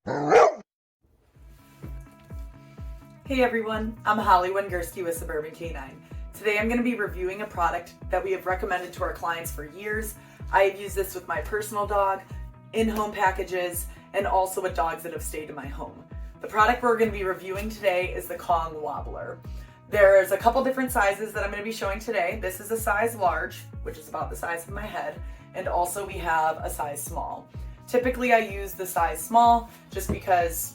Hey everyone, I'm Holly Wengerski with Suburban Canine. Today I'm going to be reviewing a product that we have recommended to our clients for years. I have used this with my personal dog, in-home packages, and also with dogs that have stayed in my home. The product we're going to be reviewing today is the Kong Wobbler. There's a couple different sizes that I'm going to be showing today. This is a size large, which is about the size of my head, and also we have a size small. Typically I use the size small just because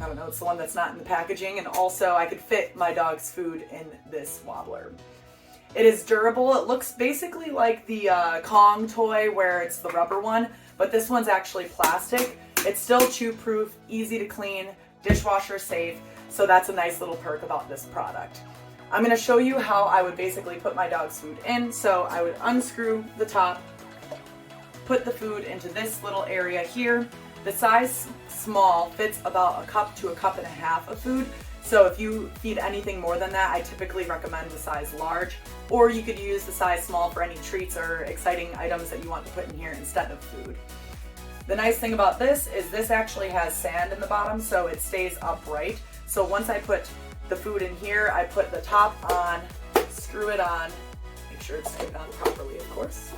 I don't know, it's the one that's not in the packaging, and also I could fit my dog's food in this wobbler. It is durable. It looks basically like the Kong toy where it's the rubber one, but this one's actually plastic. It's still chew-proof, easy to clean, dishwasher safe, so that's a nice little perk about this product. I'm going to show you how I would basically put my dog's food in. So I would unscrew the top, put the food into this little area here. The size small fits about a cup to a cup and a half of food. So if you feed anything more than that, I typically recommend the size large, or you could use the size small for any treats or exciting items that you want to put in here instead of food. The nice thing about this is this actually has sand in the bottom, so it stays upright. So once I put the food in here, I put the top on, screw it on, make sure it's screwed on properly, of course,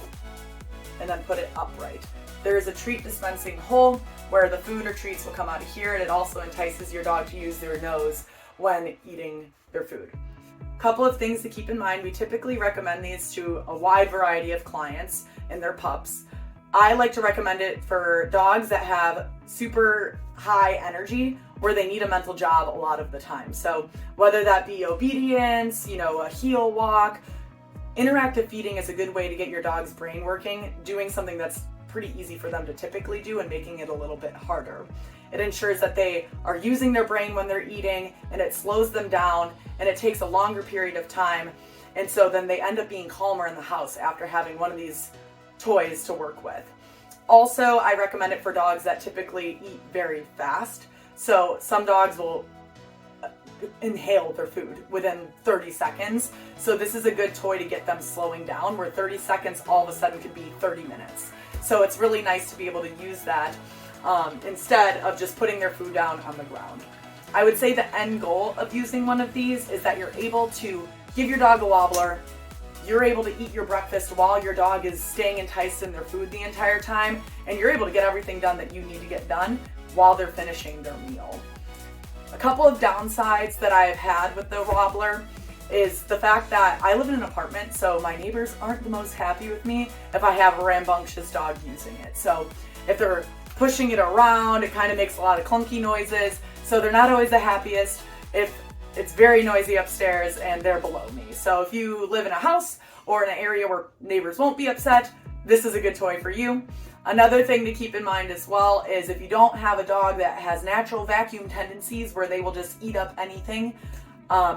and then put it upright. There is a treat dispensing hole where the food or treats will come out of here, and it also entices your dog to use their nose when eating their food. Couple of things to keep in mind. We typically recommend these to a wide variety of clients and their pups. I like to recommend it for dogs that have super high energy where they need a mental job a lot of the time. So whether that be obedience, a heel walk, interactive feeding is a good way to get your dog's brain working, doing something that's pretty easy for them to typically do and making it a little bit harder. It ensures that they are using their brain when they're eating, and it slows them down, and it takes a longer period of time, and so then they end up being calmer in the house after having one of these toys to work with. Also, I recommend it for dogs that typically eat very fast. So some dogs will inhale their food within 30 seconds. So this is a good toy to get them slowing down, where 30 seconds all of a sudden could be 30 minutes. So it's really nice to be able to use that instead of just putting their food down on the ground. I would say the end goal of using one of these is that you're able to give your dog a wobbler, you're able to eat your breakfast while your dog is staying enticed in their food the entire time, and you're able to get everything done that you need to get done while they're finishing their meal. A couple of downsides that I've had with the wobbler is the fact that I live in an apartment, so my neighbors aren't the most happy with me if I have a rambunctious dog using it. So if they're pushing it around, it kind of makes a lot of clunky noises, so they're not always the happiest if it's very noisy upstairs and they're below me. So if you live in a house or in an area where neighbors won't be upset, this is a good toy for you. Another thing to keep in mind as well is if you don't have a dog that has natural vacuum tendencies where they will just eat up anything,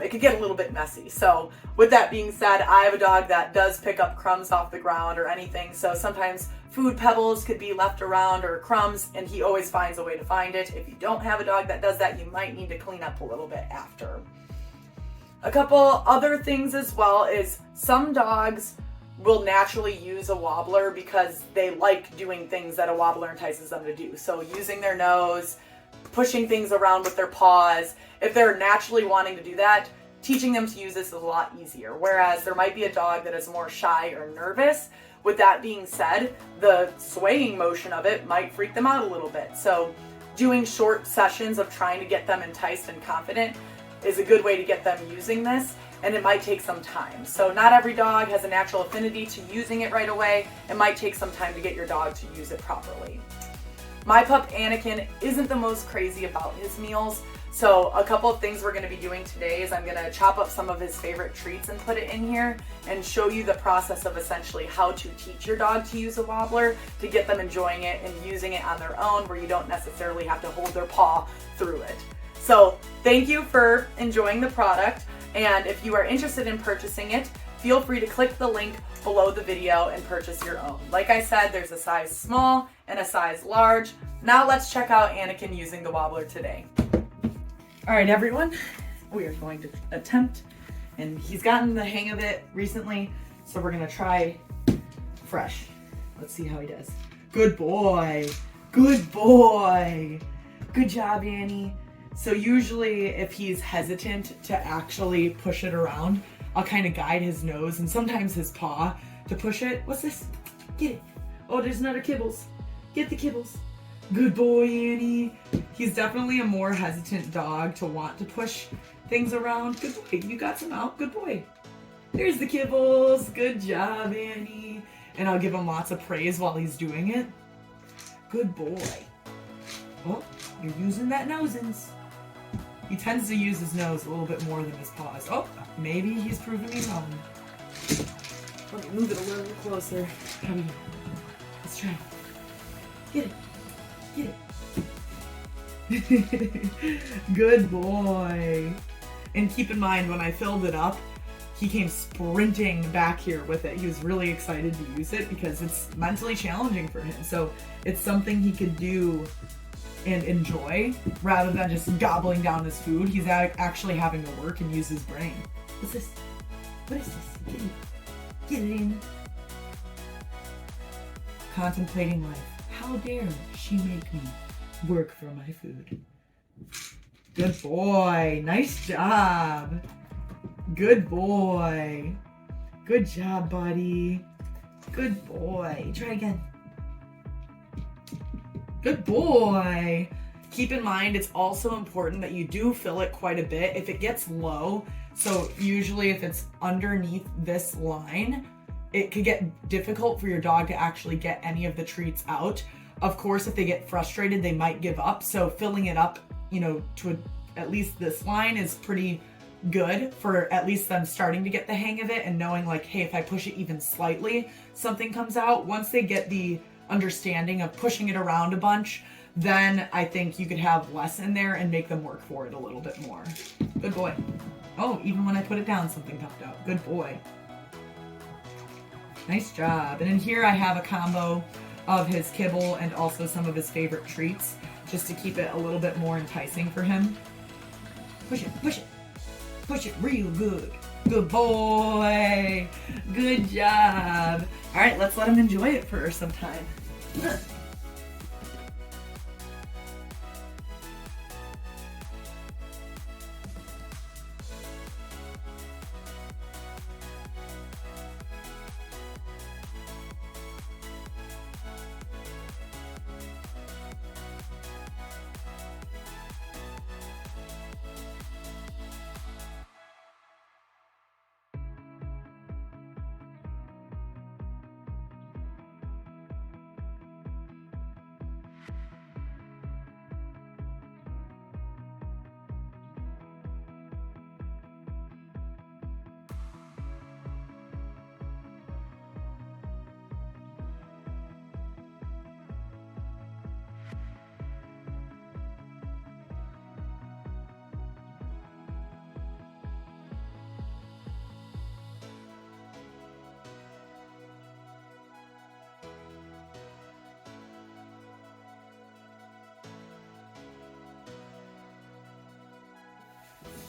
it could get a little bit messy. So with that being said, I have a dog that does pick up crumbs off the ground or anything. So sometimes food pebbles could be left around or crumbs, and he always finds a way to find it. If you don't have a dog that does that, you might need to clean up a little bit after. A couple other things as well is some dogs will naturally use a wobbler because they like doing things that a wobbler entices them to do. So using their nose, pushing things around with their paws. If they're naturally wanting to do that, teaching them to use this is a lot easier. Whereas there might be a dog that is more shy or nervous. With that being said, the swaying motion of it might freak them out a little bit. So doing short sessions of trying to get them enticed and confident is a good way to get them using this, and it might take some time. So not every dog has a natural affinity to using it right away. It might take some time to get your dog to use it properly. My pup Anakin isn't the most crazy about his meals, so a couple of things we're going to be doing today is I'm going to chop up some of his favorite treats and put it in here and show you the process of essentially how to teach your dog to use a wobbler to get them enjoying it and using it on their own where you don't necessarily have to hold their paw through it. So thank you for enjoying the product, and if you are interested in purchasing it, feel free to click the link below the video and purchase your own. Like I said, there's a size small and a size large. Now let's check out Anakin using the wobbler today. All right, everyone, we are going to attempt, and he's gotten the hang of it recently, so we're gonna try fresh. Let's see how he does. Good boy, good boy. Good job, Annie. So usually if he's hesitant to actually push it around, I'll kind of guide his nose and sometimes his paw to push it. What's this? Get it. Oh, there's another kibbles. Get the kibbles. Good boy, Annie. He's definitely a more hesitant dog to want to push things around. Good boy. You got some out. Good boy. There's the kibbles. Good job, Annie. And I'll give him lots of praise while he's doing it. Good boy. Oh, you're using that nosins. He tends to use his nose a little bit more than his paws. Oh, maybe he's proving me wrong. Let me move it a little closer. Come here. Let's try. Get it. Get it. Good boy. And keep in mind, when I filled it up, he came sprinting back here with it. He was really excited to use it because it's mentally challenging for him. So it's something he could do and enjoy rather than just gobbling down his food. He's actually having to work and use his brain. What's this? What is this? Get it in. Contemplating life. How dare she make me work for my food? Good boy. Nice job. Good boy. Good job, buddy. Good boy. Try again. Good boy. Keep in mind, it's also important that you do fill it quite a bit. If it gets low, so usually if it's underneath this line, it could get difficult for your dog to actually get any of the treats out. Of course, if they get frustrated, they might give up. So filling it up, to at least this line is pretty good for at least them starting to get the hang of it and knowing like, hey, if I push it even slightly, something comes out. Once they get the understanding of pushing it around a bunch, then I think you could have less in there and make them work for it a little bit more. Good boy. Oh, even when I put it down, something popped out. Good boy. Nice job. And in here I have a combo of his kibble and also some of his favorite treats, just to keep it a little bit more enticing for him. Push it, push it. Push it real good. Good boy. Good job. All right, let's let him enjoy it for some time.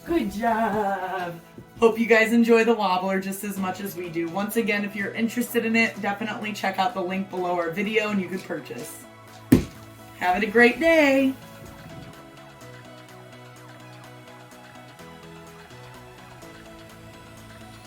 Good job. Hope you guys enjoy the wobbler just as much as we do. Once again, if you're interested in it, definitely check out the link below our video and you can purchase. Have a great day.